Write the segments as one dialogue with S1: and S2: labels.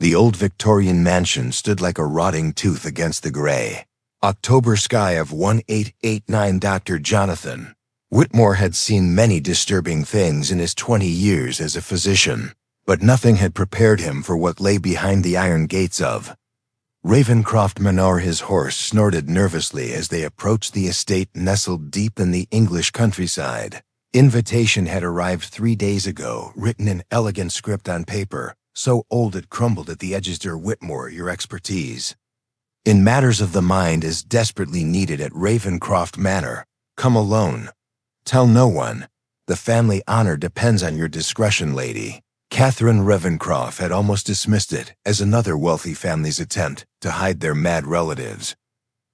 S1: The old Victorian mansion stood like a rotting tooth against the gray October sky of 1889. Dr. Jonathan Whitmore had seen many disturbing things in his 20 years as a physician, but nothing had prepared him for what lay behind the iron gates of Ravencroft Manor. His horse snorted nervously as they approached the estate nestled deep in the English countryside. Invitation had arrived 3 days ago, written in elegant script on paper, so old it crumbled at the edges. Dear Whitmore, your expertise in matters of the mind is desperately needed at Ravencroft Manor. Come alone. Tell no one. The family honor depends on your discretion, lady. Catherine Ravencroft had almost dismissed it as another wealthy family's attempt to hide their mad relatives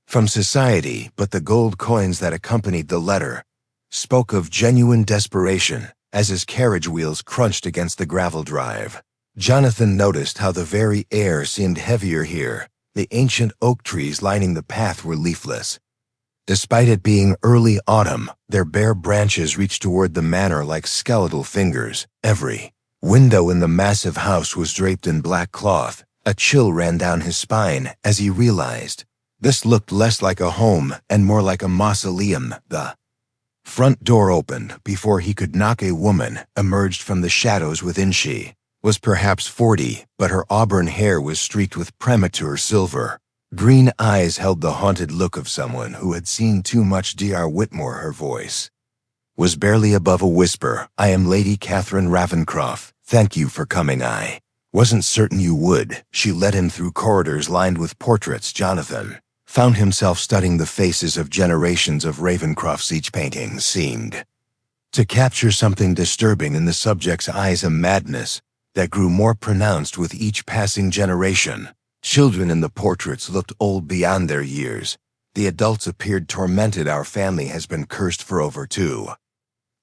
S1: from society, but the gold coins that accompanied the letter spoke of genuine desperation as his carriage wheels crunched against the gravel drive. Jonathan noticed how the very air seemed heavier here. The ancient oak trees lining the path were leafless. Despite it being early autumn, their bare branches reached toward the manor like skeletal fingers. Every window in the massive house was draped in black cloth. A chill ran down his spine as he realized this looked less like a home and more like a mausoleum. The front door opened before he could knock. A woman emerged from the shadows within. She was perhaps 40, but her auburn hair was streaked with premature silver. Green eyes held the haunted look of someone who had seen too much. Dr. Whitmore, her voice was barely above a whisper. I am Lady Catherine Ravencroft. Thank you for coming. I wasn't certain you would. She led him through corridors lined with portraits. Jonathan found himself studying the faces of generations of Ravencrofts. Each painting seemed to capture something disturbing in the subject's eyes, a madness that grew more pronounced with each passing generation. Children in the portraits looked old beyond their years. The adults appeared tormented. Our family has been cursed for over 2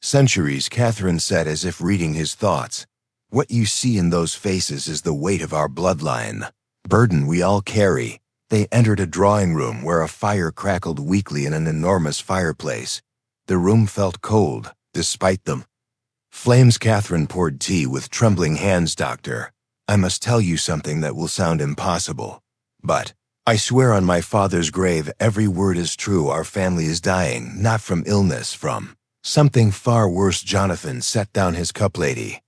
S1: centuries, Catherine said as if reading his thoughts. What you see in those faces is the weight of our bloodline, burden we all carry. They entered a drawing room where a fire crackled weakly in an enormous fireplace. The room felt cold, despite them flames. Catherine poured tea with trembling hands. Doctor, I must tell you something that will sound impossible, but I swear on my father's grave every word is true. Our family is dying, not from illness, from something far worse. Jonathan set down his cup. Lady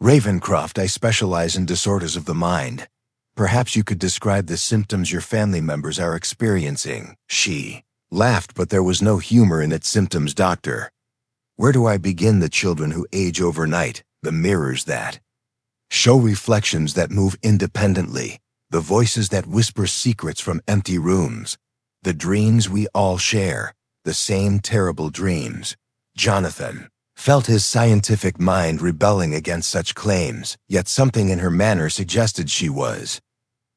S1: Ravencroft, I specialize in disorders of the mind. Perhaps you could describe the symptoms your family members are experiencing. She laughed, but there was no humor in its symptoms. Doctor, where do I begin? The children who age overnight, the mirrors that show reflections that move independently, the voices that whisper secrets from empty rooms, the dreams we all share, the same terrible dreams. Jonathan felt his scientific mind rebelling against such claims, yet something in her manner suggested she was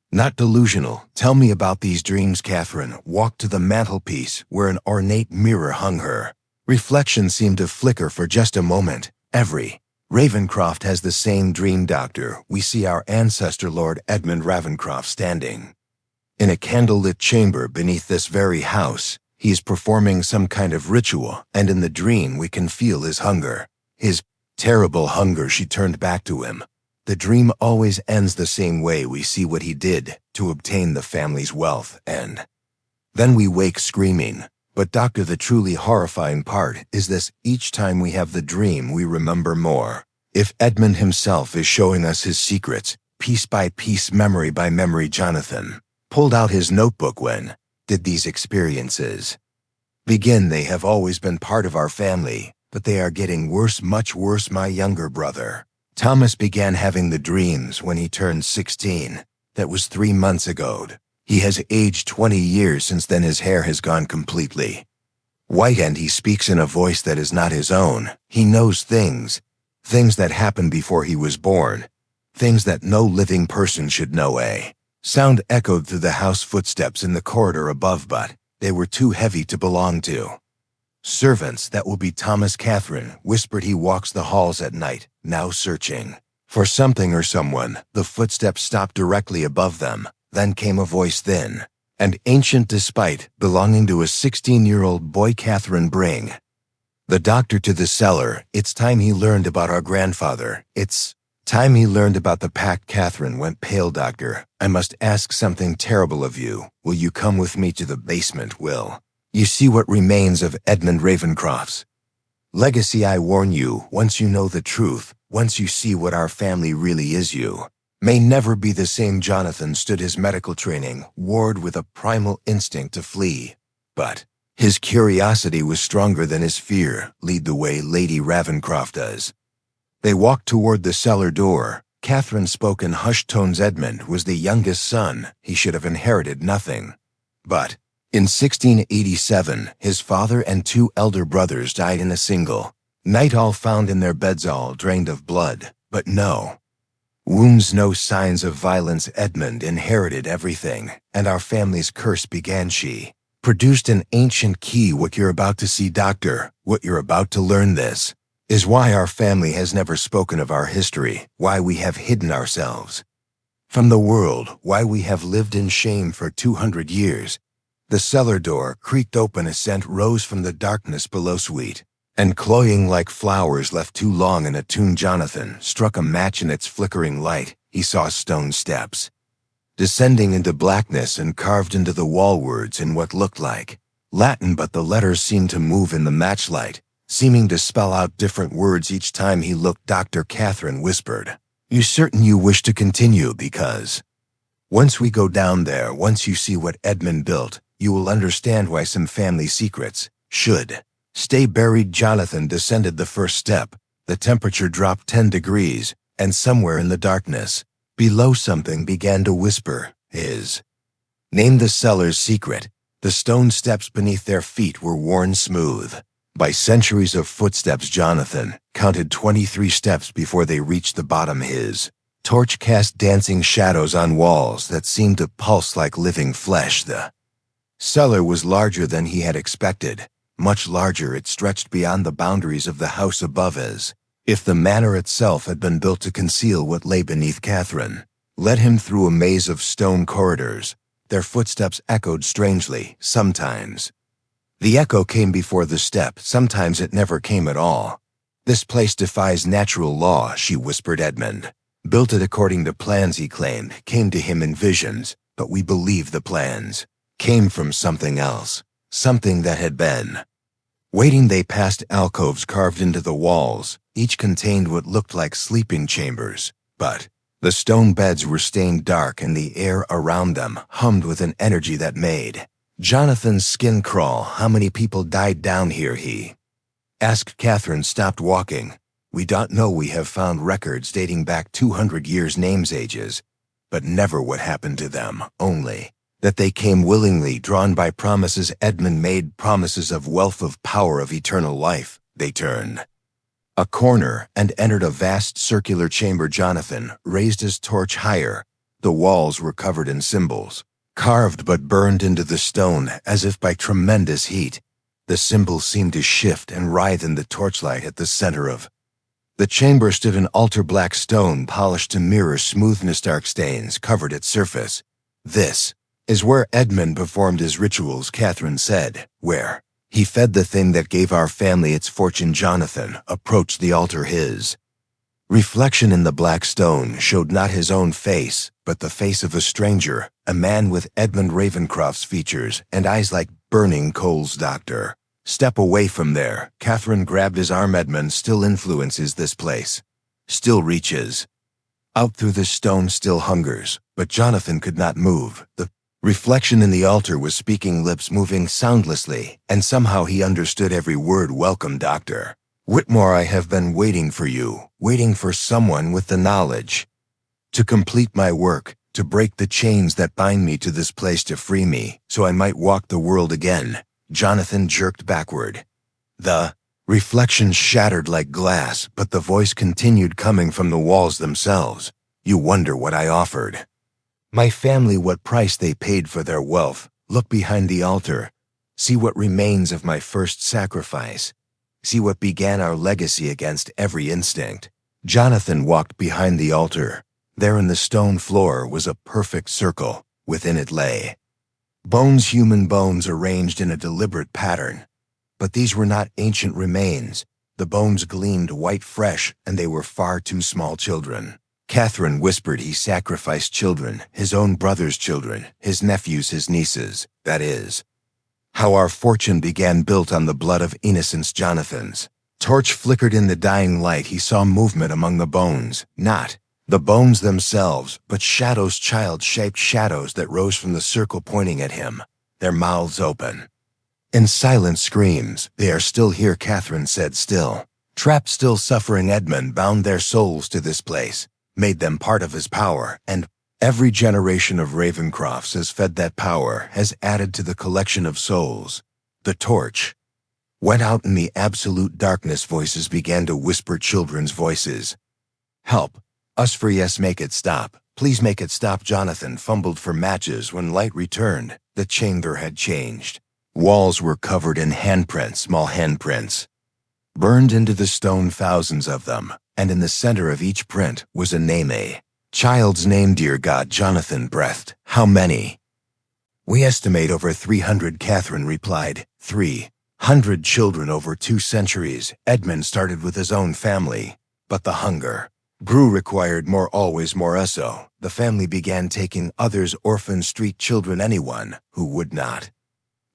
S1: not delusional. Tell me about these dreams. Catherine walked to the mantelpiece where an ornate mirror hung. Her reflection seemed to flicker for just a moment. Every Ravencroft has the same dream, Doctor. We see our ancestor Lord Edmund Ravencroft standing in a candlelit chamber beneath this very house. He is performing some kind of ritual, and in the dream we can feel his hunger. His terrible hunger. She turned back to him. The dream always ends the same way. We see what he did to obtain the family's wealth, and then we wake screaming. But doctor, the truly horrifying part is this: each time we have the dream, we remember more. If Edmund himself is showing us his secrets, piece by piece, memory by memory. Jonathan pulled out his notebook. When did these experiences begin? They have always been part of our family, but they are getting worse, much worse. My younger brother, Thomas, began having the dreams when he turned 16. That was 3 months ago. He has aged 20 years since then. His hair has gone completely white, and he speaks in a voice that is not his own. He knows things that happened before he was born, things that no living person should know. A sound echoed through the house, footsteps in the corridor above, but they were too heavy to belong to servants. That will be Thomas. Catherine whispered. He walks the halls at night, now searching for something or someone. The footsteps stopped directly above them. Then came a voice, thin and ancient, despite belonging to a 16-year-old boy. Catherine, bring the doctor to the cellar. It's time he learned about our grandfather. It's Time he learned about the pact, Catherine went pale. Doctor, I must ask something terrible of you. Will you come with me to the basement? Will you see what remains of Edmund Ravencroft's legacy? I warn you, once you know the truth, once you see what our family really is, you may never be the same. Jonathan stood his medical training, warred with a primal instinct to flee. But his curiosity was stronger than his fear. Lead the way, Lady Ravencroft does. They walked toward the cellar door. Catherine spoke in hushed tones. Edmund was the youngest son. He should have inherited nothing. But in 1687, his father and two elder brothers died in a single night, all found in their beds, all drained of blood, but no wounds, no signs of violence. Edmund inherited everything, and our family's curse began. She produced an ancient key. What you're about to see, Doctor, what you're about to learn, this is why our family has never spoken of our history, why we have hidden ourselves from the world, why we have lived in shame for 200 years. The cellar door creaked open. A scent rose from the darkness below, sweet and cloying like flowers left too long in a tune. Jonathan struck a match. In its flickering light, he saw stone steps descending into blackness and carved into the wall words in what looked like Latin, but the letters seemed to move in the matchlight, seeming to spell out different words each time he looked. Dr. Catherine whispered, "You certain you wish to continue? Because once we go down there, once you see what Edmund built, you will understand why some family secrets should stay buried." Jonathan descended the first step. The temperature dropped 10 degrees, and somewhere in the darkness below something began to whisper his name, the cellar's secret. The stone steps beneath their feet were worn smooth by centuries of footsteps. Jonathan counted 23 steps before they reached the bottom. His torch cast dancing shadows on walls that seemed to pulse like living flesh. The cellar was larger than he had expected. Much larger, it stretched beyond the boundaries of the house above, as if the manor itself had been built to conceal what lay beneath. Catherine led him through a maze of stone corridors. Their footsteps echoed strangely. Sometimes the echo came before the step, sometimes it never came at all. "This place defies natural law," she whispered. "Edmund built it according to plans he claimed came to him in visions, but we believe the plans came from something else, something that had been waiting." They passed alcoves carved into the walls. Each contained what looked like sleeping chambers, but the stone beds were stained dark and the air around them hummed with an energy that made Jonathan's skin crawl. "How many people died down here?" he asked. Catherine stopped walking. "We don't know. We have found records dating back 200 years, names, ages, but never what happened to them, only that they came willingly, drawn by promises. Edmund made promises of wealth, of power, of eternal life." They turned a corner and entered a vast circular chamber. Jonathan raised his torch higher. The walls were covered in symbols, carved but burned into the stone as if by tremendous heat. The symbols seemed to shift and writhe in the torchlight. At the center of the chamber stood an altar, black stone polished to mirror smoothness. Dark stains covered its surface. "This is where Edmund performed his rituals," Catherine said, "where he fed the thing that gave our family its fortune." Jonathan approached the altar. His reflection in the black stone showed not his own face, but the face of a stranger, a man with Edmund Ravencroft's features and eyes like burning coals. "Doctor, step away from there." Catherine grabbed his arm. "Edmund still influences this place, still reaches out through the stone, still hungers." But Jonathan could not move. The reflection in the altar was speaking, lips moving soundlessly, and somehow he understood every word. "Welcome, Dr. Whitmore. I have been waiting for you, waiting for someone with the knowledge to complete my work, to break the chains that bind me to this place, to free me, so I might walk the world again." Jonathan jerked backward. The reflection shattered like glass, but the voice continued, coming from the walls themselves. "You wonder what I offered my family, what price they paid for their wealth. Look behind the altar. See what remains of my first sacrifice. See what began our legacy against every instinct." Jonathan walked behind the altar. There in the stone floor was a perfect circle. Within it lay bones, human bones arranged in a deliberate pattern. But these were not ancient remains. The bones gleamed white fresh, and they were far too small children. Catherine whispered he sacrificed children, his own brother's children, his nephews, his nieces, that is. How our fortune began built on the blood of innocence Jonathan's. Torch flickered in the dying light. He saw movement among the bones, not the bones themselves, but shadows, child-shaped shadows that rose from the circle pointing at him, their mouths open. In silent screams, "They are still here," Catherine said, still. Trapped, still suffering. Edmund bound their souls to this place, made them part of his power, and every generation of Ravencrofts has fed that power, has added to the collection of souls. The torch went out in the absolute darkness. Voices began to whisper, children's voices. "Help us, for yes, make it stop. Please make it stop." Jonathan fumbled for matches. When light returned, the chamber had changed. Walls were covered in handprints, small handprints, burned into the stone, thousands of them, and in the center of each print was a name, a child's name. "Dear God," Jonathan breathed. "How many?" "We estimate over 300, Catherine replied. 300 children over 2 centuries. Edmund started with his own family, but the hunger grew, required more, always more. So the family began taking others, orphan, street children, anyone who would not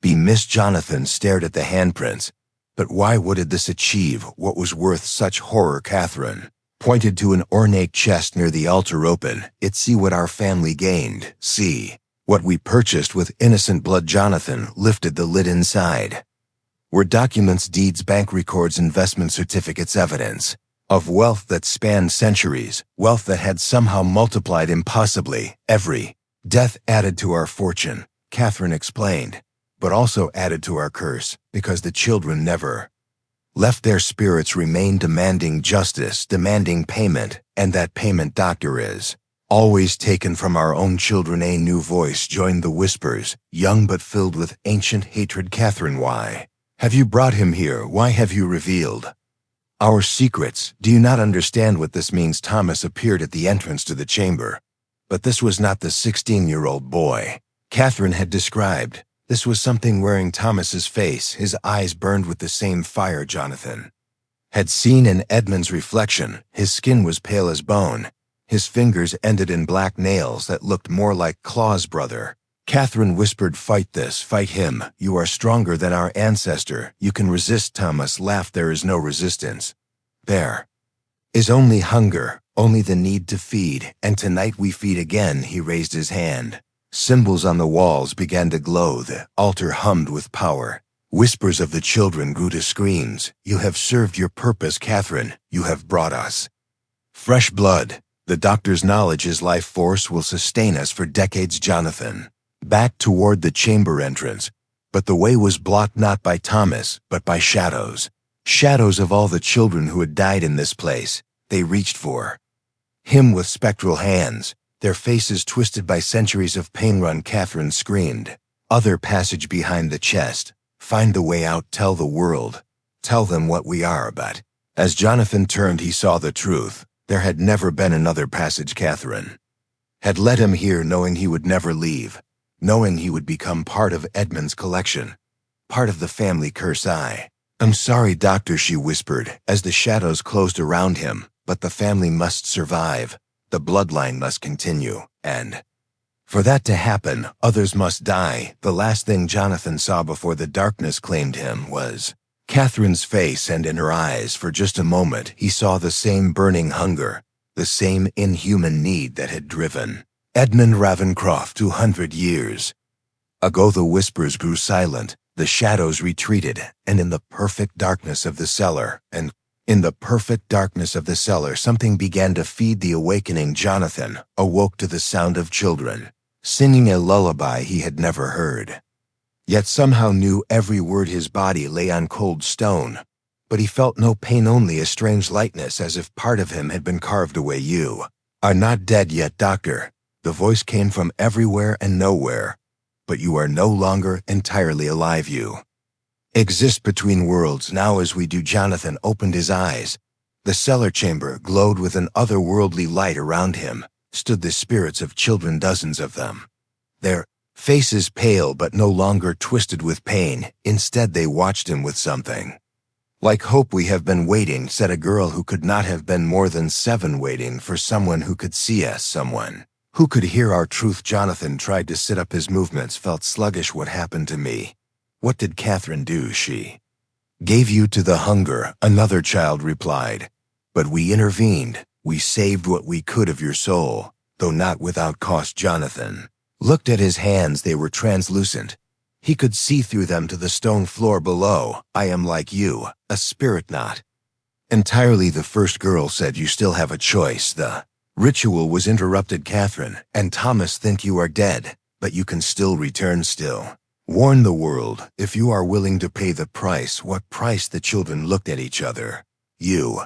S1: be missed." Jonathan stared at the handprints. But why would this achieve what was worth such horror? Catherine pointed to an ornate chest near the altar. "Open it, see what our family gained, see what we purchased with innocent blood." Jonathan lifted the lid. Inside were documents, deeds, bank records, investment certificates, evidence of wealth that spanned centuries, wealth that had somehow multiplied impossibly. "Every death added to our fortune," Catherine explained, "but also added to our curse, because the children never left. Their spirits remained demanding justice, demanding payment, and that payment, doctor, is always taken from our own children." A new voice joined the whispers, young but filled with ancient hatred. "Catherine, why have you brought him here? Why have you revealed our secrets? Do you not understand what this means?" Thomas appeared at the entrance to the chamber. But this was not the 16-year-old boy Catherine had described. This was something wearing Thomas's face. His eyes burned with the same fire Jonathan had seen in Edmund's reflection. His skin was pale as bone. His fingers ended in black nails that looked more like claws. "Brother," Catherine whispered, "fight this, fight him. You are stronger than our ancestor. You can resist." Thomas laughed. "There is no resistance. There is only hunger, only the need to feed, and tonight we feed again." He raised his hand. Symbols on the walls began to glow. The altar hummed with power. Whispers of the children grew to screams. "You have served your purpose, Catherine. You have brought us fresh blood. The doctor's knowledge, his life force, will sustain us for decades." Jonathan backed toward the chamber entrance, but the way was blocked not by Thomas, but by shadows. Shadows of all the children who had died in this place. They reached for him with spectral hands, their faces twisted by centuries of pain. "Run," Catherine screamed. "Other passage behind the chest. Find the way out. Tell the world. Tell them what we are." But as Jonathan turned, he saw the truth. There had never been another passage. Catherine had led him here knowing he would never leave, knowing he would become part of Edmund's collection, part of the family curse. "I'm sorry, doctor," she whispered as the shadows closed around him, "but the family must survive. The bloodline must continue, and for that to happen, others must die." The last thing Jonathan saw before the darkness claimed him was Catherine's face, and in her eyes, for just a moment, he saw the same burning hunger, the same inhuman need that had driven Edmund Ravencroft 200 years ago. The whispers grew silent, the shadows retreated, and in the perfect darkness of the cellar, something began to feed the awakening. Jonathan awoke to the sound of children singing a lullaby he had never heard, yet somehow knew every word. His body lay on cold stone, but he felt no pain, only a strange lightness, as if part of him had been carved away. "You are not dead yet, doctor." The voice came from everywhere and nowhere. "But you are no longer entirely alive. You exist between worlds now as we do." Jonathan opened his eyes. The cellar chamber glowed with an otherworldly light. Around him stood the spirits of children, dozens of them, their faces pale but no longer twisted with pain. Instead, they watched him with something Like hope we have been waiting, said a girl who could not have been more than 7, waiting for someone who could see us, someone who could hear our truth. Jonathan tried to sit up. His movements felt sluggish. What happened to me? What did Catherine do? She gave you to the hunger, another child replied. But we intervened. We saved what we could of your soul, though not without cost. Jonathan looked at his hands. They were translucent. He could see through them to the stone floor below. I am like you, a spirit, not entirely. The first girl said, you still have a choice. The ritual was interrupted. Catherine and Thomas think you are dead, but you can still return. Still warn the world if you are willing to pay the price. What price? The children looked at each other. You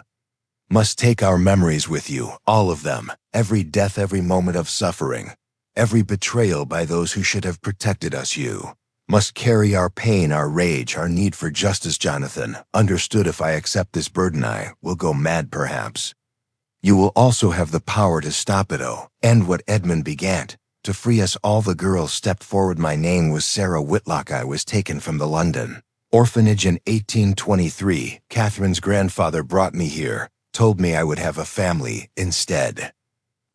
S1: must take our memories with you, all of them, every death, every moment of suffering, every betrayal by those who should have protected us. You must carry our pain, our rage, our need for justice. Jonathan understood. If I accept this burden, I will go mad. Perhaps you will also have the power to stop it. Oh, and what Edmund began, to free us all. The girl stepped forward. My name was Sarah Whitlock. I was taken from the London orphanage in 1823. Catherine's grandfather brought me here, told me I would have a family. Instead,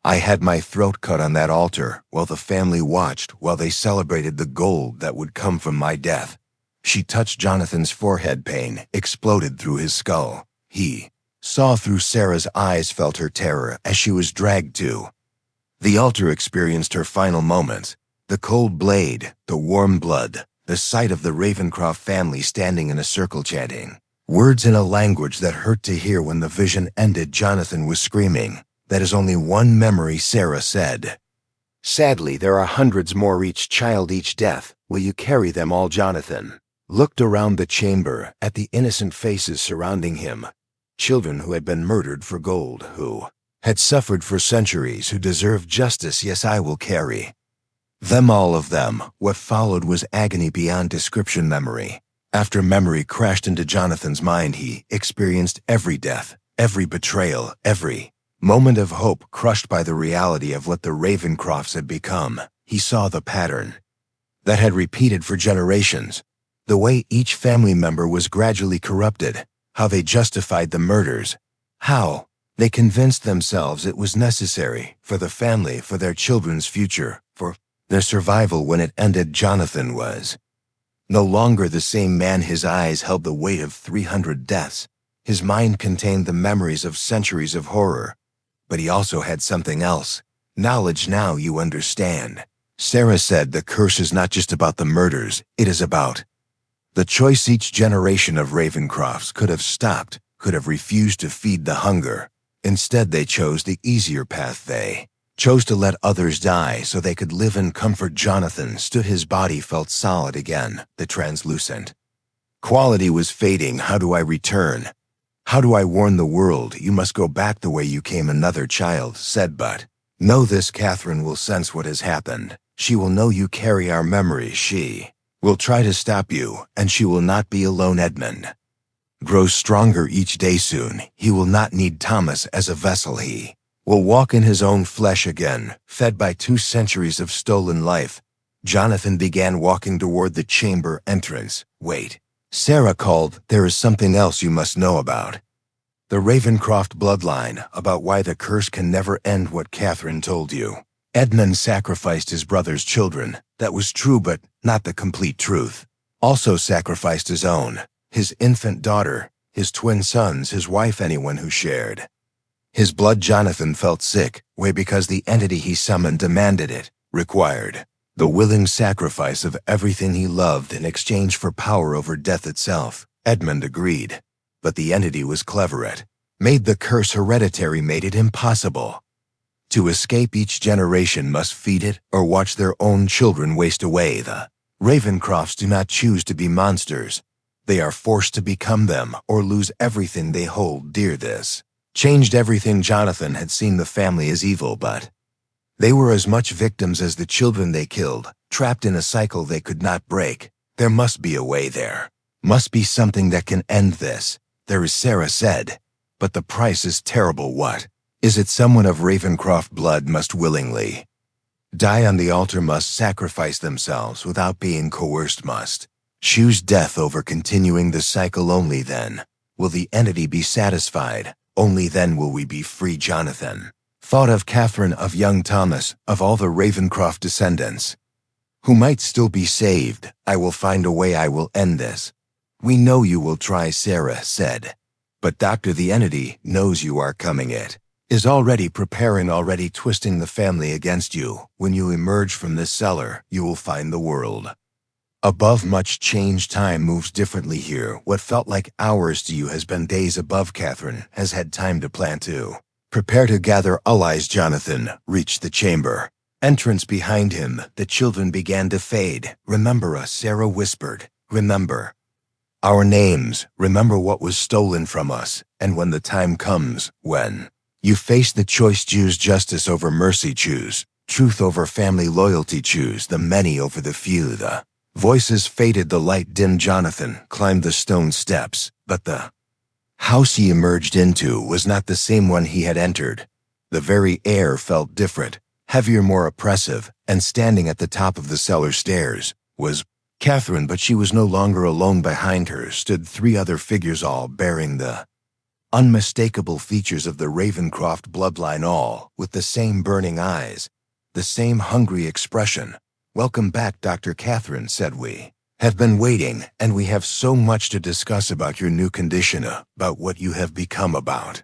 S1: I had my throat cut on that altar while the family watched, while they celebrated the gold that would come from my death. She touched Jonathan's forehead. Pain exploded through his skull. He saw through Sarah's eyes, felt her terror as she was dragged to the altar, experienced her final moments. The cold blade, the warm blood, the sight of the Ravencroft family standing in a circle chanting words in a language that hurt to hear. When the vision ended, Jonathan was screaming. That is only one memory, Sarah said. Sadly, there are hundreds more, each child, each death. Will you carry them all? Jonathan looked around the chamber at the innocent faces surrounding him. Children who had been murdered for gold, who had suffered for centuries, who deserved justice. Yes, I will carry them, all of them. What followed was agony beyond description. Memory after memory crashed into Jonathan's mind. He experienced every death, every betrayal, every moment of hope crushed by the reality of what the Ravencrofts had become. He saw the pattern that had repeated for generations, the way each family member was gradually corrupted, how they justified the murders, how they convinced themselves it was necessary for the family, for their children's future, for their survival. When it ended, Jonathan was no longer the same man. His eyes held the weight of 300 deaths. His mind contained the memories of centuries of horror. But he also had something else. Knowledge. Now you understand. Sarah said, the curse is not just about the murders, it is about the choice each generation of Ravencrofts could have stopped, could have refused to feed the hunger. Instead, they chose the easier path. They chose to let others die so they could live in comfort. Jonathan stood. His body felt solid again. The translucent quality was fading. How do I return? How do I warn the world? You must go back the way you came, another child said. But know this, Catherine will sense what has happened. She will know you carry our memories. She will try to stop you, and she will not be alone. Edmund grows stronger each day. Soon, he will not need Thomas as a vessel. He will walk in his own flesh again, fed by 2 centuries of stolen life. Jonathan began walking toward the chamber entrance. Wait. Sarah called. There is something else you must know about the Ravencroft bloodline, about why the curse can never end. What Catherine told you. Edmund sacrificed his brother's children. That was true, but not the complete truth. Also sacrificed his own, his infant daughter, his twin sons, his wife, anyone who shared his blood. Jonathan felt sick, way because the entity he summoned demanded it, required the willing sacrifice of everything he loved in exchange for power over death itself. Edmund agreed, but the entity was clever. It made the curse hereditary, made it impossible to escape. Each generation must feed it or watch their own children waste away. The Ravencrofts do not choose to be monsters. They are forced to become them or lose everything they hold dear. This changed everything. Jonathan had seen the family as evil, but they were as much victims as the children they killed, trapped in a cycle they could not break. There must be a way. There must be something that can end this. There is, Sarah said. But the price is terrible. What is it? Someone of Ravencroft blood must willingly die on the altar, must sacrifice themselves without being coerced, must choose death over continuing the cycle. Only then will the entity be satisfied. Only then will we be free, Jonathan. Thought of Catherine, of young Thomas, of all the Ravencroft descendants who might still be saved. I will find a way. I will end this. We know you will try, Sarah said. But Doctor, the entity knows you are coming. It is already preparing, already twisting the family against you. When you emerge from this cellar, you will find the world above much change. Time moves differently here. What felt like hours to you has been days above. Catherine has had time to plan to prepare, to gather allies. Jonathan reached the chamber entrance behind him. The children began to fade. Remember us, Sarah whispered. Remember our names. Remember what was stolen from us. And when the time comes, when you face the choice, choose justice over mercy, choose truth over family loyalty, choose the many over the few. The voices faded, the light dimmed. Jonathan climbed the stone steps, but the house he emerged into was not the same one he had entered. The very air felt different, heavier, more oppressive, and standing at the top of the cellar stairs was Catherine, but she was no longer alone. Behind her stood three other figures, all bearing the unmistakable features of the Ravencroft bloodline, all with the same burning eyes, the same hungry expression. Welcome back, Dr. Catherine said. We have been waiting, and we have so much to discuss about your new condition, about what you have become, about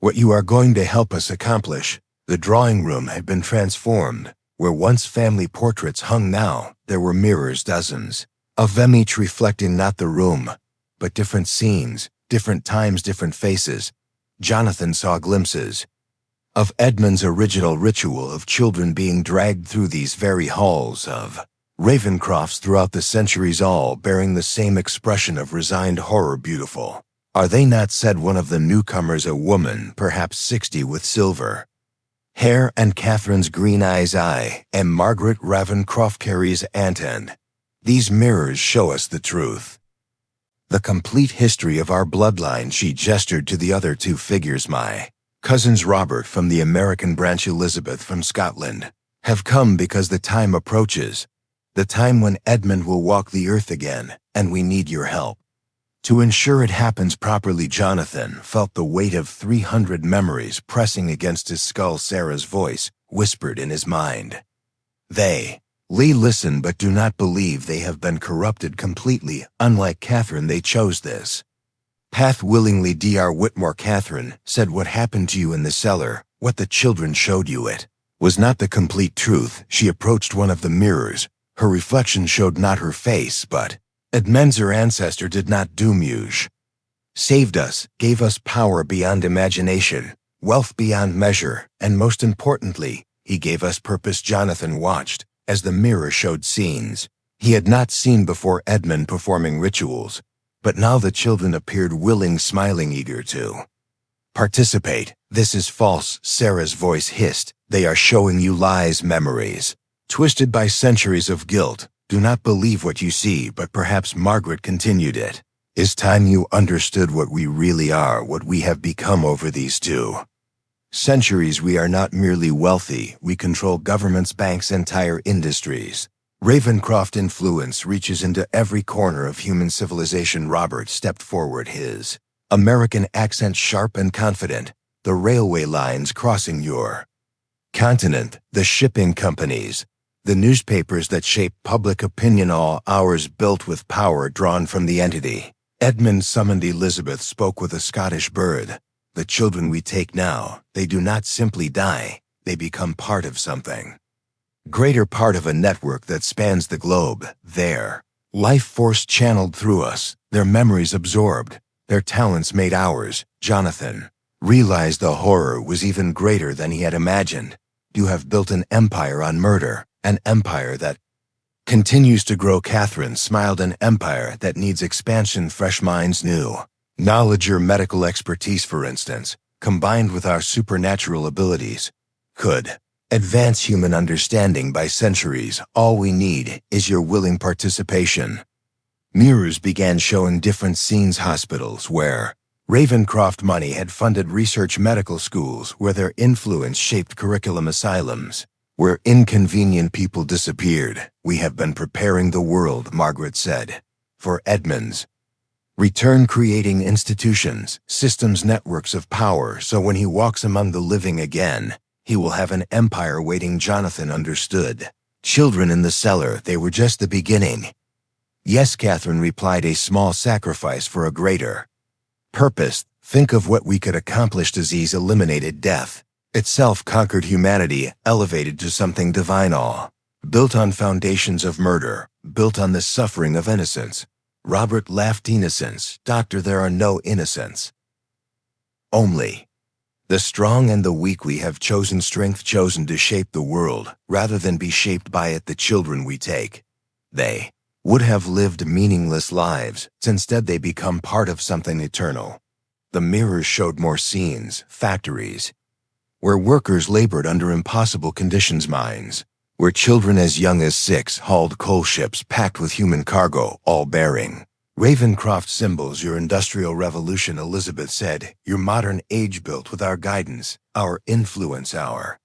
S1: what you are going to help us accomplish. The drawing room had been transformed. Where once family portraits hung, now there were mirrors, dozens of them, each reflecting not the room, but different scenes, different times, different faces. Jonathan saw glimpses of Edmund's original ritual, of children being dragged through these very halls, of Ravencrofts throughout the centuries, all bearing the same expression of resigned horror. Beautiful are they not, said one of the newcomers, a woman, perhaps 60, with silver hair and Catherine's green eyes. I am Margaret Ravencroft, Carrie's aunt, and these mirrors show us the truth, the complete history of our bloodline. She gestured to the other two figures. My cousins Robert from the American branch, Elizabeth from Scotland, have come because the time approaches, the time when Edmund will walk the earth again, and we need your help to ensure it happens properly. Jonathan felt the weight of 300 memories pressing against his skull. Sarah's voice whispered in his mind. Lee, listen, but do not believe they have been corrupted completely. Unlike Catherine, they chose this path willingly. Dr. Whitmore, Catherine said what happened to you in the cellar, what the children showed you, it was not the complete truth. She approached one of the mirrors. Her reflection showed not her face, but Edmund's, her ancestor, did not doom you. Saved us, gave us power beyond imagination, wealth beyond measure, and most importantly, he gave us purpose. Jonathan watched as the mirror showed scenes he had not seen before. Edmund performing rituals, but now the children appeared willing, smiling, eager to participate. This is false, Sarah's voice hissed. They are showing you lies, memories twisted by centuries of guilt. Do not believe what you see. But perhaps, Margaret continued, it is time you understood what we really are, what we have become over these 2 centuries. We are not merely wealthy. We control governments, banks, entire industries. Ravencroft influence reaches into every corner of human civilization. Robert stepped forward, his American accent sharp and confident. The railway lines crossing your continent, the shipping companies, the newspapers that shape public opinion, all ours, built with power drawn from the entity. Edmund summoned. Elizabeth spoke with a Scottish bird. The children we take now, they do not simply die, they become part of something greater, part of a network that spans the globe. Their life force channeled through us, their memories absorbed, their talents made ours. Jonathan realized the horror was even greater than he had imagined. You have built an empire on murder. An empire that continues to grow. Catherine smiled. An empire that needs expansion, fresh minds, new knowledge. Your medical expertise, for instance, combined with our supernatural abilities, could advance human understanding by centuries. All we need is your willing participation. Mirrors began showing different scenes, hospitals where Ravencroft money had funded research, medical schools where their influence shaped curriculum, asylums where inconvenient people disappeared. We have been preparing the world, Margaret said, for Edmund's Return creating institutions, systems, networks of power, so when he walks among the living again, he will have an empire waiting. Jonathan understood. Children in the cellar, they were just the beginning. Yes, Catherine replied, a small sacrifice for a greater purpose. Think of what we could accomplish. Disease eliminated, death itself conquered, humanity elevated to something divine, all built on foundations of murder, built on the suffering of innocence. Robert laughed. Innocence, doctor, there are no innocents. Only the strong and the weak. We have chosen strength, chosen to shape the world, rather than be shaped by it. The children we take, they would have lived meaningless lives. Instead, they become part of something eternal. The mirrors showed more scenes, factories, where workers labored under impossible conditions, mines, where children as young as 6 hauled coal ships packed with human cargo, all bearing Ravencroft symbols. Your industrial revolution, Elizabeth said, your modern age built with our guidance, our influence, our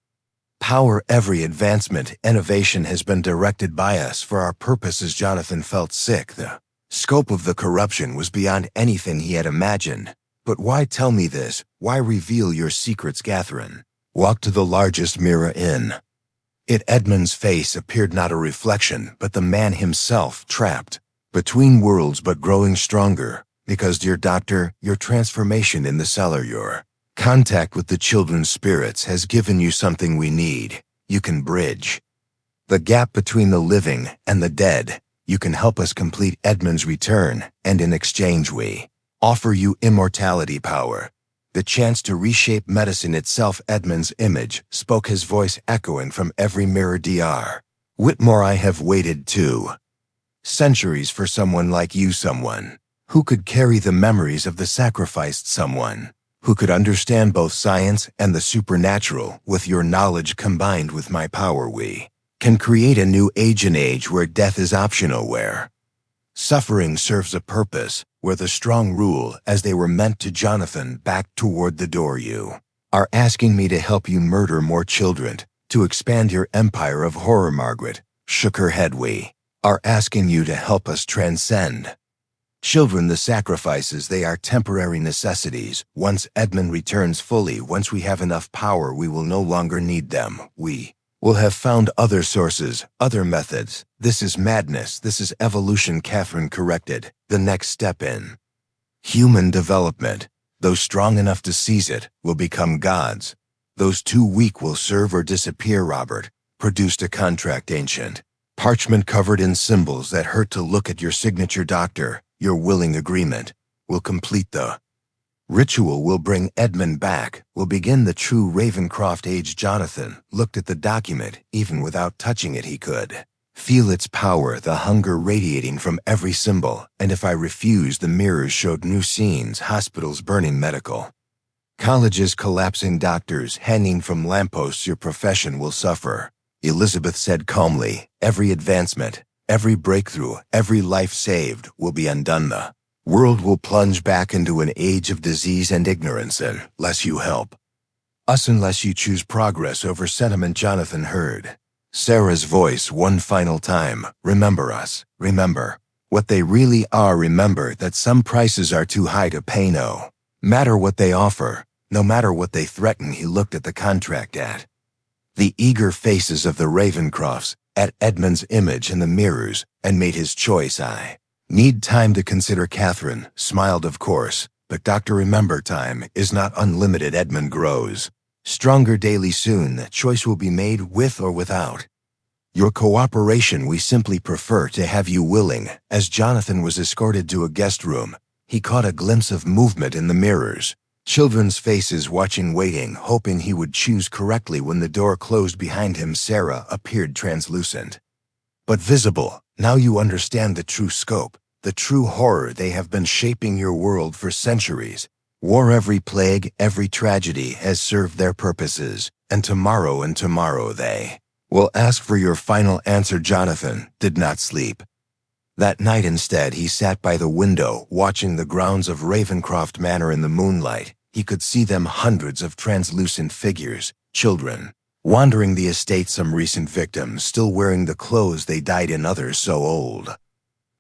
S1: power. Every advancement, innovation has been directed by us for our purposes. Jonathan felt sick. The scope of the corruption was beyond anything he had imagined. But why tell me this? Why reveal your secrets? Catherine walked to the largest mirror in it. Edmund's face appeared, not a reflection, but the man himself, trapped between worlds but growing stronger. Because, dear doctor, your transformation in the cellar, your contact with the children's spirits has given you something we need. You can bridge the gap between the living and the dead. You can help us complete Edmund's return, and in exchange we offer you immortality, power, the chance to reshape medicine itself. Edmund's image spoke, his voice echoing from every mirror. Dr. Whitmore, I have waited 2 centuries for someone like you, someone who could carry the memories of the sacrificed, someone who could understand both science and the supernatural. With your knowledge combined with my power, we can create a new age, an age where death is optional, where suffering serves a purpose, where the strong rule as they were meant to. Jonathan backed toward the door. You are asking me to help you murder more children, to expand your empire of horror. Margaret shook her head. We are asking you to help us transcend children. The sacrifices, they are temporary necessities. Once Edmund returns fully, once we have enough power, we will no longer need them. We will have found other sources, other methods. This is madness. This is evolution, Catherine corrected. The next step in human development. Those strong enough to seize it will become gods. Those too weak will serve or disappear. Robert produced a contract, ancient parchment covered in symbols that hurt to look at. Your signature, doctor, your willing agreement will complete the ritual, will bring Edmund back, will begin the true Ravencroft age. Jonathan looked at the document. Even without touching it, he could feel its power, the hunger radiating from every symbol. And if I refuse, the mirrors showed new scenes, hospitals burning, medical colleges collapsing, doctors hanging from lampposts. Your profession will suffer, Elizabeth said calmly. Every advancement, every breakthrough, every life saved will be undone. The world will plunge back into an age of disease and ignorance unless you help us, unless you choose progress over sentiment. Jonathan heard Sarah's voice one final time. Remember us. Remember what they really are. Remember that some prices are too high to pay, no matter what they offer, no matter what they threaten. He looked at the contract, at the eager faces of the Ravencrofts, at Edmund's image in the mirrors, and made his choice. I need time to consider. Catherine smiled. Of course, but doctor, remember, time is not unlimited. Edmund grows stronger daily. Soon that choice will be made, with or without your cooperation. We simply prefer to have you willing. As Jonathan was escorted to a guest room, he caught a glimpse of movement in the mirrors. Children's faces watching, waiting, hoping he would choose correctly. When the door closed behind him, Sarah appeared, translucent but visible. Now you understand the true scope, the true horror. They have been shaping your world for centuries. War, every plague, every tragedy has served their purposes, and tomorrow they will ask for your final answer. Jonathan did not sleep that night. Instead, he sat by the window, watching the grounds of Ravencroft Manor in the moonlight. He could see them, hundreds of translucent figures, children wandering the estate, some recent victims still wearing the clothes they died in, others so old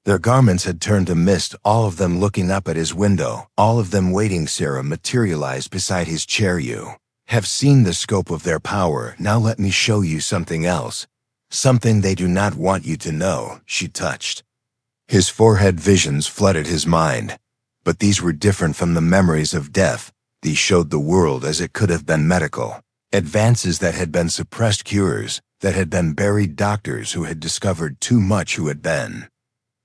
S1: Their garments had turned to mist, all of them looking up at his window, all of them waiting. Sarah materialized beside his chair. You have seen the scope of their power. Now let me show you something else. Something they do not want you to know. She touched his forehead. Visions flooded his mind. But these were different from the memories of death. These showed the world as it could have been: medical advances that had been suppressed, cures that had been buried, doctors who had discovered too much, who had been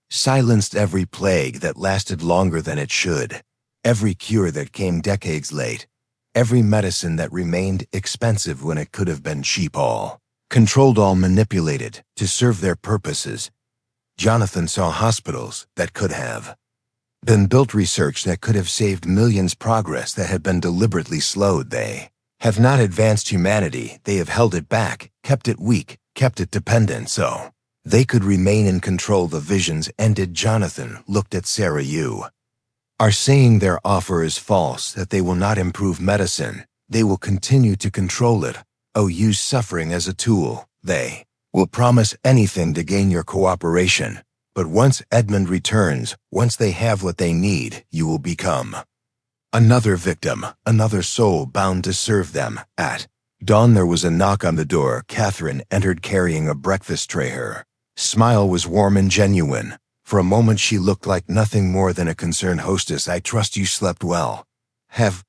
S1: silenced, every plague that lasted longer than it should, every cure that came decades late, every medicine that remained expensive when it could have been cheap, all controlled, all manipulated to serve their purposes. Jonathan saw hospitals that could have been built, research that could have saved millions, progress that had been deliberately slowed. They have not advanced humanity. They have held it back, kept it weak, kept it dependent so they could remain in control. The visions ended. Jonathan looked at Sarah. You are saying their offer is false, that they will not improve medicine. They will continue to control it. Oh, use suffering as a tool. They will promise anything to gain your cooperation. But once Edmund returns, once they have what they need, you will become another victim, another soul bound to serve them. At dawn there was a knock on the door. Catherine entered carrying a breakfast tray. Her smile was warm and genuine. For a moment she looked like nothing more than a concerned hostess. I trust you slept well. Have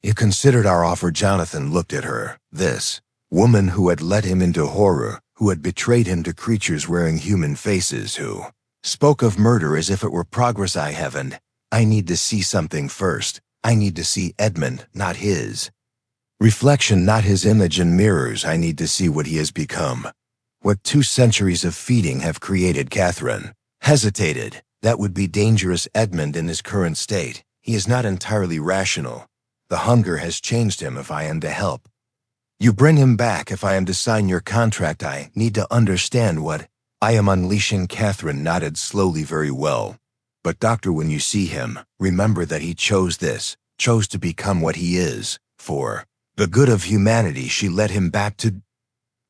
S1: you considered our offer? Jonathan looked at her. This woman who had led him into horror, who had betrayed him to creatures wearing human faces, who spoke of murder as if it were progress. I haven't. I need to see something first. I need to see Edmund, not his reflection, not his image in mirrors. I need to see what he has become. What 2 centuries of feeding have created. Catherine hesitated. That would be dangerous. Edmund in his current state, he is not entirely rational. The hunger has changed him. If I am to help you bring him back, if I am to sign your contract, I need to understand what I am unleashing. Catherine nodded slowly. Very well. But doctor, when you see him, remember that he chose this, chose to become what he is, for the good of humanity. She led him back to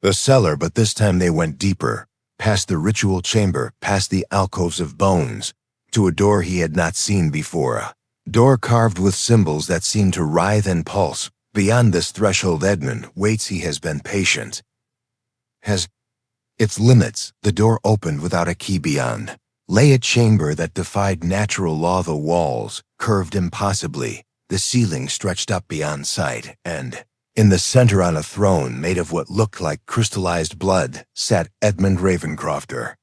S1: the cellar, but this time they went deeper, past the ritual chamber, past the alcoves of bones, to a door he had not seen before, a door carved with symbols that seemed to writhe and pulse. Beyond this threshold Edmund waits. He has been patient. Has its limits. The door opened without a key. Beyond lay a chamber that defied natural law. The walls curved impossibly. The ceiling stretched up beyond sight, and in the center, on a throne made of what looked like crystallized blood, sat Edmund Ravencrofter.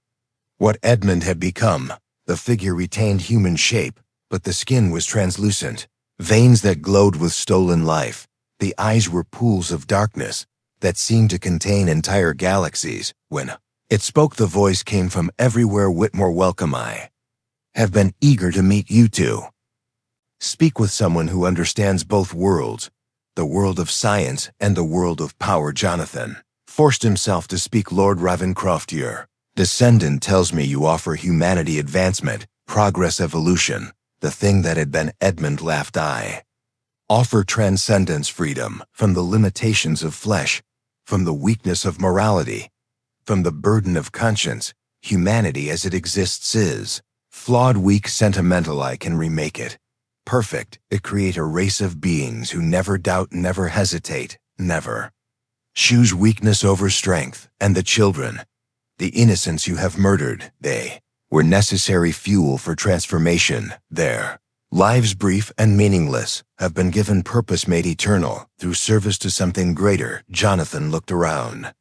S1: What Edmund had become. The figure retained human shape, but the skin was translucent, veins that glowed with stolen life. The eyes were pools of darkness that seemed to contain entire galaxies. When it spoke, the voice came from everywhere. Whitmore, welcome. I have been eager to meet you two. Speak with someone who understands both worlds, the world of science and the world of power. Jonathan forced himself to speak. Lord Ravencroft, your descendant tells me you offer humanity advancement, progress, evolution. The thing that had been. Edmund laughed. I offer transcendence, freedom from the limitations of flesh, from the weakness of morality, from the burden of conscience. Humanity as it exists is flawed, weak, sentimental. I can remake it perfect. It create a race of beings who never doubt, never hesitate, never choose weakness over strength. And the children, the innocents you have murdered, they were necessary fuel for transformation. Their lives, brief and meaningless, have been given purpose, made eternal through service to something greater. Jonathan looked around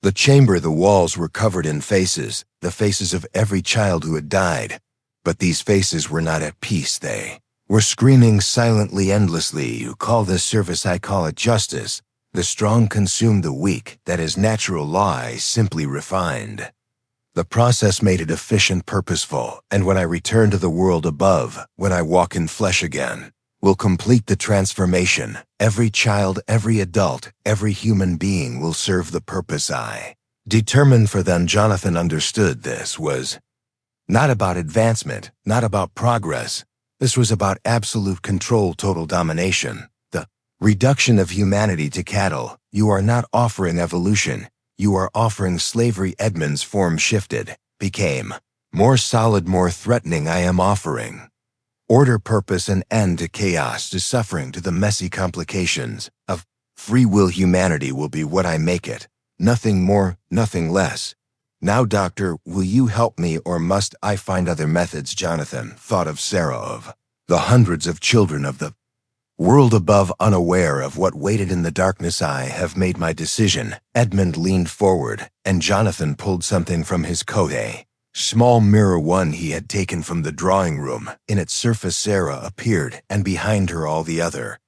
S1: the chamber. The walls were covered in faces, the faces of every child who had died. But these faces were not at peace. They were screaming silently, endlessly. You call this service, I call it justice. The strong consume the weak. That is natural law. I simply refined the process, made it efficient, purposeful. And when I return to the world above, when I walk in flesh again, will complete the transformation. Every child, every adult, every human being will serve the purpose I determined for them. Jonathan understood this was not about advancement, not about progress. This was about absolute control, total domination. The reduction of humanity to cattle. You are not offering evolution. You are offering slavery. Edmund's form shifted, became More solid, more threatening I am offering. Order, purpose, and end to chaos, to suffering, to the messy complications of free will. Humanity will be what I make it. Nothing more, nothing less. Now, Doctor, will you help me, or must I find other methods? Jonathan thought of Sarah, of the hundreds of children of the world above, unaware of what waited in the darkness. I have made my decision. Edmund leaned forward, and Jonathan pulled something from his coat, a small mirror, one he had taken from the drawing room. In its surface Sarah appeared, and behind her all the other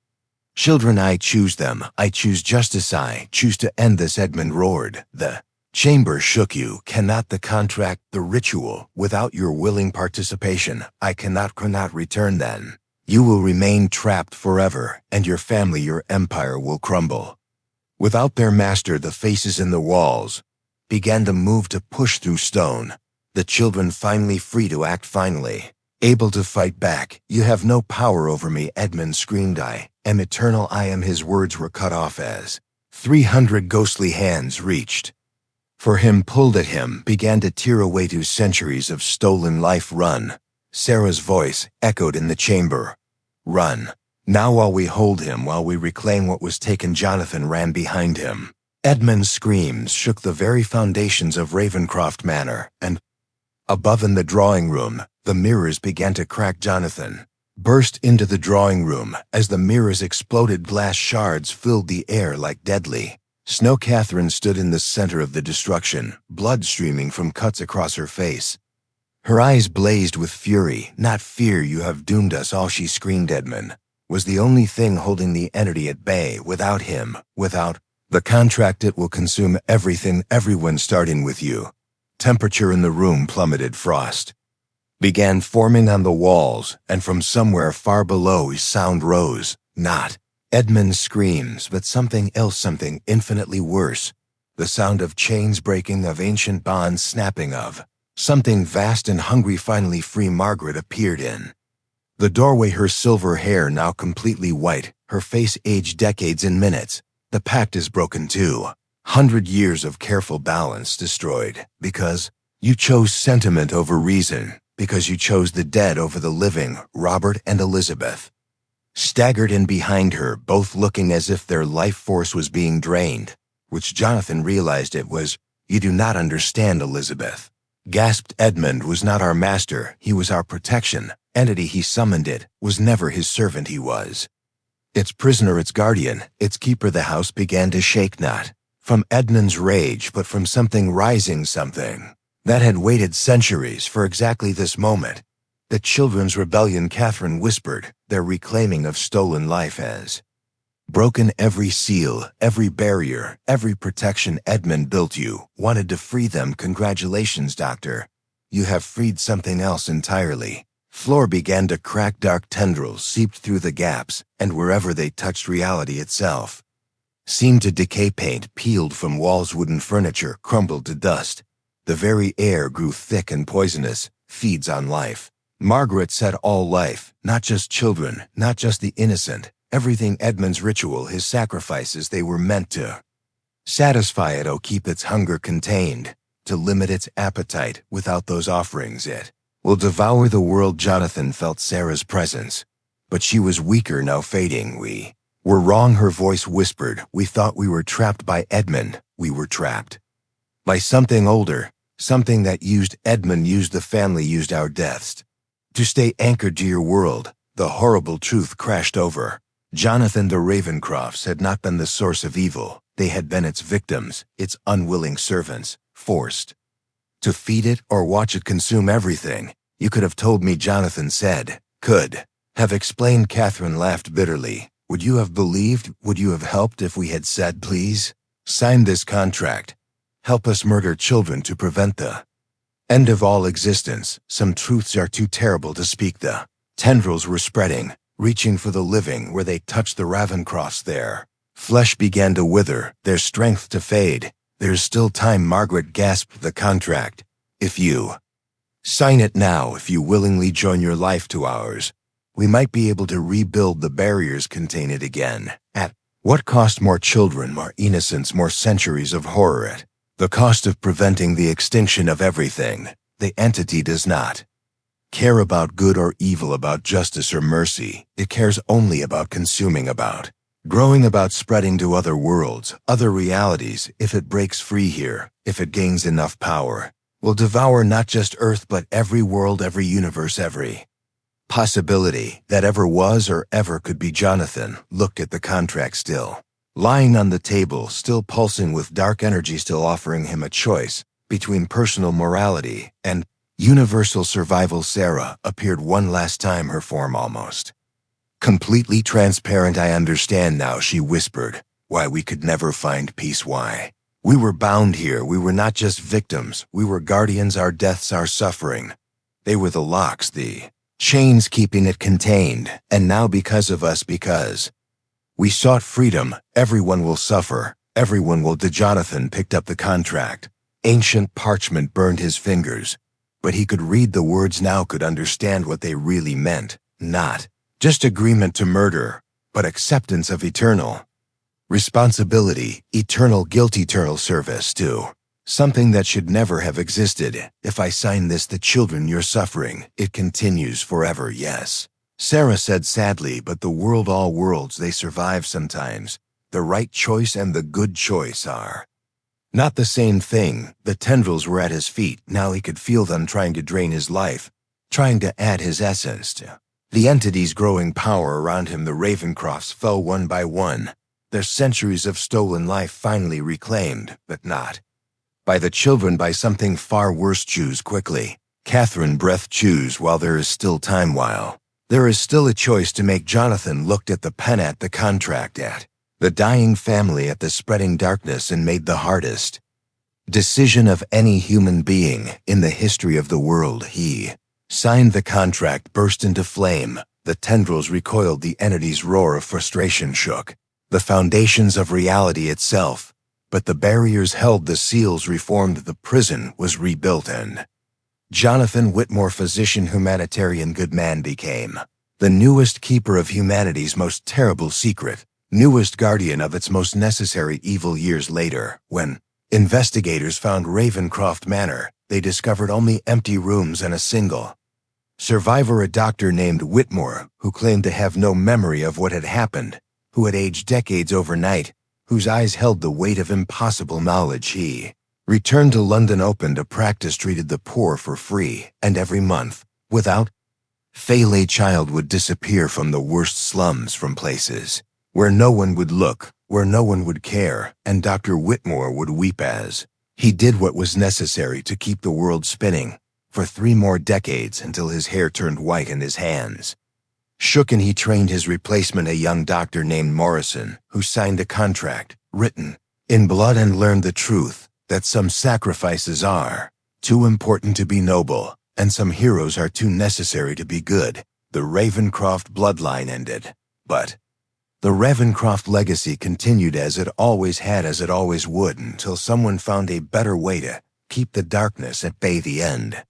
S1: children. I choose them. I choose justice. I choose to end this. Edmund roared. The chamber shook. You cannot. The contract, the ritual, without your willing participation, I cannot return. Then you will remain trapped forever, and your family, your empire will crumble. Without their master, the faces in the walls began to move, to push through stone. The children finally free to act, finally able to fight back. You have no power over me, Edmund screamed. I am eternal. I am. His words were cut off as 300 ghostly hands reached for him, pulled at him, began to tear away to centuries of stolen life. Run. Sarah's voice echoed in the chamber. Run. Now, while we hold him, while we reclaim what was taken. Jonathan ran behind him. Edmund's screams shook the very foundations of Ravencroft Manor, and above in the drawing room, the mirrors began to crack. Jonathan burst into the drawing room. As the mirrors exploded, glass shards filled the air like deadly snow. Catherine stood in the center of the destruction, blood streaming from cuts across her face. Her eyes blazed with fury. Not fear. You have doomed us all, she screamed. Edmund was the only thing holding the entity at bay. Without him, without the contract, it will consume everything, everyone, starting with you. Temperature in the room plummeted. Frost began forming on the walls, and from somewhere far below sound rose. Not Edmund's screams, but something else, something infinitely worse. The sound of chains breaking, of ancient bonds snapping, of something vast and hungry. Finally free, Margaret appeared in the doorway, her silver hair now completely white, her face aged decades in minutes. The pact is broken too. 100 years of careful balance destroyed, because you chose sentiment over reason, because you chose the dead over the living. Robert and Elizabeth staggered in behind her, both looking as if their life force was being drained, which Jonathan realized it was. You do not understand, Elizabeth gasped. Edmund was not our master, he was our protection. Entity, he summoned it, was never his servant. He was its prisoner, its guardian, its keeper. The house began to shake, not from Edmund's rage, but from something rising, something that had waited centuries for exactly this moment. The children's rebellion, Catherine whispered, their reclaiming of stolen life as broken. Every seal, every barrier, every protection Edmund built. You wanted to free them. Congratulations, Doctor. You have freed something else entirely. Floor began to crack. Dark tendrils seeped through the gaps, and wherever they touched, reality itself seemed to decay. Paint peeled from walls, wooden furniture crumbled to dust. The very air grew thick and poisonous. Feeds on life. Margaret said all life, not just children, not just the innocent. Everything. Edmund's ritual, his sacrifices, they were meant to satisfy it. Oh, keep its hunger contained, to limit its appetite. Without those offerings, it will devour the world. Jonathan felt Sarah's presence, but she was weaker now, fading. We were wrong, her voice whispered. We thought we were trapped by Edmund. We were trapped by something older, something that used Edmund, used the family, used our deaths to stay anchored to your world. The horrible truth crashed over Jonathan. The Ravencrofts had not been the source of evil. They had been its victims, its unwilling servants, forced to feed it or watch it consume everything. You could have told me, Jonathan said. Could have explained. Catherine laughed bitterly. Would you have believed? Would you have helped if we had said, please, sign this contract? Help us murder children to prevent the end of all existence. Some truths are too terrible to speak. The tendrils were spreading, reaching for the living. Where they touched the Ravencrofts, their flesh began to wither, their strength to fade. There's still time, Margaret gasped. The contract. If you sign it now, if you willingly join your life to ours, we might be able to rebuild the barriers, contain it again. At what cost? More children, more innocence, more centuries of horror. At the cost of preventing the extinction of everything. The entity does not care about good or evil, about justice or mercy. It cares only about consuming, about growing, about spreading to other worlds, other realities. If it breaks free here, if it gains enough power, will devour not just Earth but every world, every universe, every possibility that ever was or ever could be. Jonathan looked at the contract still lying on the table, still pulsing with dark energy, still offering him a choice between personal morality and universal survival. Sarah appeared one last time, her form almost completely transparent. "I understand now," she whispered. "Why we could never find peace, why we were bound here. We were not just victims, we were guardians. Our deaths, our suffering, they were the locks, the chains keeping it contained. And now because of us, because we sought freedom, everyone will suffer, everyone will die." Jonathan picked up the contract. Ancient parchment burned his fingers, but he could read the words now, could understand what they really meant. Not just agreement to murder, but acceptance of eternal responsibility, eternal guilt, eternal service to something that should never have existed. "If I sign this, the children you're suffering, it continues forever." "Yes," Sarah said sadly, "but the world, all worlds, they survive sometimes. The right choice and the good choice are not the same thing." The tendrils were at his feet. Now he could feel them trying to drain his life, trying to add his essence to the entity's growing power around him. The Ravencrofts fell one by one, their centuries of stolen life finally reclaimed, but not by the children, by something far worse. "Choose quickly, Catherine. Breath. Choose while there is still time, while there is still a choice to make." Jonathan looked at the pen, at the contract, at the dying family, at the spreading darkness, and made the hardest decision of any human being in the history of the world. He signed the contract, burst into flame. The tendrils recoiled, the entity's roar of frustration shook the foundations of reality itself. But the barriers held, the seals reformed, the prison was rebuilt, and Jonathan Whitmore, physician, humanitarian, good man, became the newest keeper of humanity's most terrible secret, newest guardian of its most necessary evil. Years later, when investigators found Ravencroft Manor, they discovered only empty rooms and a single survivor, a doctor named Whitmore, who claimed to have no memory of what had happened, who had aged decades overnight, whose eyes held the weight of impossible knowledge. He returned to London, opened a practice, treated the poor for free, and every month, without fail, a child would disappear from the worst slums, from places where no one would look, where no one would care, and Dr. Whitmore would weep as he did what was necessary to keep the world spinning for 3 more decades, until his hair turned white and his hands shook, and he trained his replacement, a young doctor named Morrison, who signed a contract written in blood and learned the truth that some sacrifices are too important to be noble, and some heroes are too necessary to be good. The Ravencroft bloodline ended, but the Ravencroft legacy continued, as it always had, as it always would, until someone found a better way to keep the darkness at bay. The end.